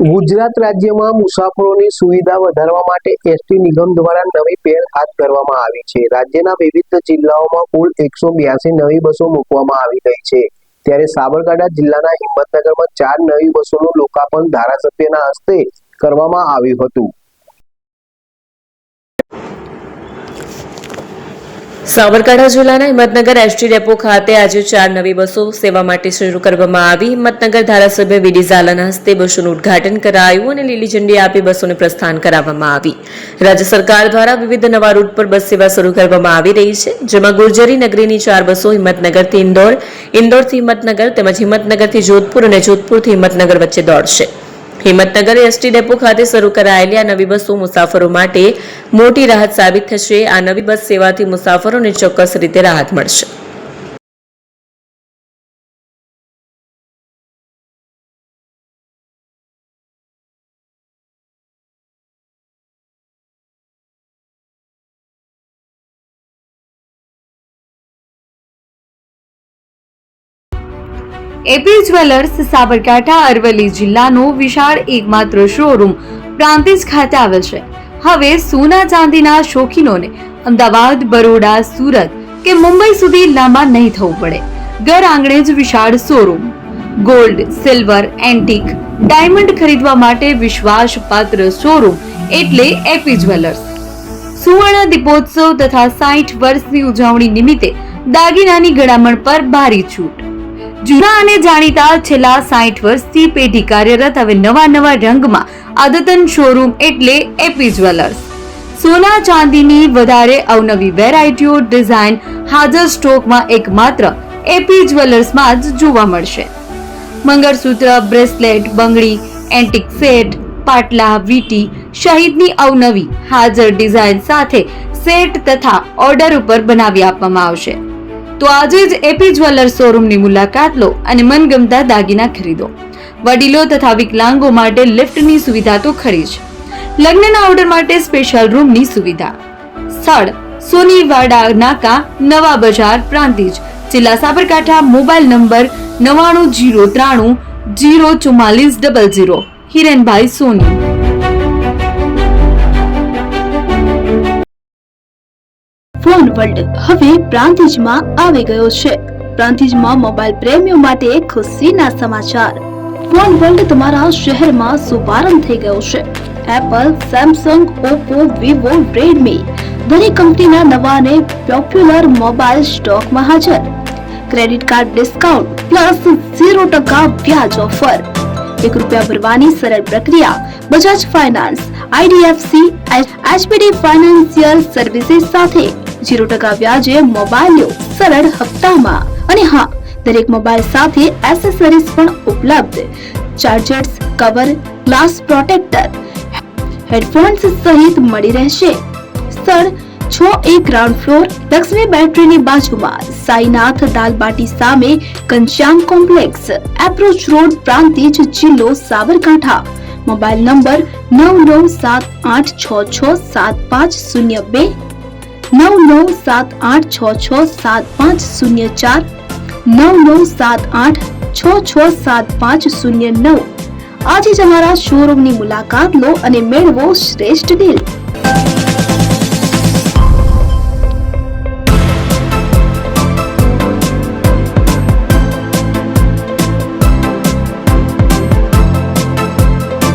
ગુજરાત રાજ્યમાં મુસાફરોની સુવિધા વધારવા માટે એસટી નિગમ દ્વારા નવી પહેલ હાથ ધરવામાં આવી છે। રાજ્યના વિવિધ જિલ્લાઓમાં કુલ 182 નવી બસો મૂકવામાં આવી રહી છે। ત્યારે સાબરકાંઠા જિલ્લાના હિંમતનગરમાં 4 નવી બસોનું લોકાર્પણ ધારાસભ્યના હસ્તે કરવામાં આવ્યું હતું। સાબરકાંઠા જિલ્લાના હિંમતનગર એસટી ડેપો ખાતે આજે 4 નવી બસો સેવા માટે શરૂ કરવામાં આવી। હિંમતનગર ધારાસભ્ય વીડી ઝાલાના હસ્તે બસોનું ઉદ્ઘાટન કરાયું અને લીલી ઝંડી આપી બસોને પ્રસ્થાન કરાવવામાં આવી। રાજ્ય સરકાર દ્વારા વિવિધ નવા રૂટ પર બસ સેવા શરૂ કરવામાં આવી રહી છે, જેમાં ગુર્જરી નગરીની 4 બસો હિંમતનગરથી ઇન્દોર, ઇન્દોરથી હિંમતનગર તેમજ હિંમતનગરથી જોધપુર અને જોધપુરથી હિંમતનગર વચ્ચે દોડશે। હિંમતનગર એસટી ડેપો ખાતે શરૂ કરાયેલી આ નવી બસો મુસાફરો માટે મોટી રાહત સાબિત થશે। આ નવી બસ સેવાથી મુસાફરોને ચોક્કસ રીતે રાહત મળશે। એપી જ્વેલર્સ સાબરકાંઠા અરવલ્લી જિલ્લાનો વિશાળ એકમાત્ર શોરૂમ પ્રાંતિજ ખાતે આવેલ છે। હવે સોના ચાંદીના શોખીનોને અમદાવાદ, બરોડા, સુરત કે મુંબઈ સુધી લાંબા નહીં થવું પડે। ઘર આંગણે જ વિશાળ showroom. Gold, silver, antique, diamond ખરીદવા માટે વિશ્વાસપાત્ર શોરૂમ એટલે એપી જ્વેલર્સ। સુવર્ણ દીપોત્સવ તથા 60 વર્ષની ઉજવણી નિમિત્તે દાગીનાની ગળામણ પર ભારી છૂટ। જૂના અને જાણીતા છેલ્લા 60 વર્ષથી પેઢી કાર્યરત હવે નવા રંગમાં અદ્યતન શોરૂમ એટલે એપી જ્વેલર્સ। સોના ચાંદીની વધારે અવનવી વેરાયટીઓ, ડિઝાઇન હાજર સ્ટોકમાં એકમાત્ર એપી જ્વેલર્સમાં જ જોવા મળશે। મંગળસૂત્ર, બ્રેસલેટ, બંગડી, એન્ટિક સેટ, પાટલા, વીટી સહિતની અવનવી હાજર ડિઝાઇન સાથે સેટ તથા ઓર્ડર ઉપર બનાવી આપવામાં આવશે। તો આજે જ એપી જ્વેલર્સ શોરૂમની મુલાકાત લો અને મનગમતા દાગીના ખરીદો। વડીલો તથા વિકલાંગો માટે લિફ્ટની સુવિધા તો ખરી જ, લગ્નના ઓર્ડર માટે સ્પેશિયલ રૂમની સુવિધા। સ્થળ સોનીવાડા નાકા, નવા બજાર, પ્રાંતિજ, જિલ્લા Sabarkantha. Mobile number 9903 04400। Hirenbhai Soni. Phone world હવે પ્રાંતિજમાં આવી ગયો છે। પ્રાંતિજમાં મોબાઈલ પ્રેમીઓ માટે ખુશીના સમાચાર। ફોન વર્લ્ડ તમારા શહેરમાં શુભારંભ થઈ ગયો છે। Apple, Samsung, Oppo, Vivo, Redmi દરેક કંપનીના નવા અને પોપ્યુલર મોબાઈલ સ્ટોકમાં હાજર। ક્રેડિટ કાર્ડ ડિસ્કાઉન્ટ પ્લસ 0% વ્યાજ ઓફર। ₹1 ભરવાની સરળ પ્રક્રિયા। Bajaj Finance, IDFC, HPD Financial Services સાથે 0% વ્યાજે મોબાઈલ લો સરળ હપ્તામાં। અને હા, દરેક મોબાઈલ સાથે એસેસરીઝ પણ ઉપલબ્ધ। Chargers, cover, glass protractor, headphones સહિત મળી રહેશે। સ્થળ 6A ગ્રાઉન્ડ ફ્લોર, લક્ષ્મી બેટરીની બાજુમાં, સાઈનાથ દાલબાટી સામે, Ghanshyam complex, approach road, Prantij, જિલ્લો સાબરકાંઠા। Mobile number 9978667502, 9978667504, 9978667509। આજે જ અમારા શોરૂમની મુલાકાત લો અને મેળવો શ્રેષ્ઠ ડીલ।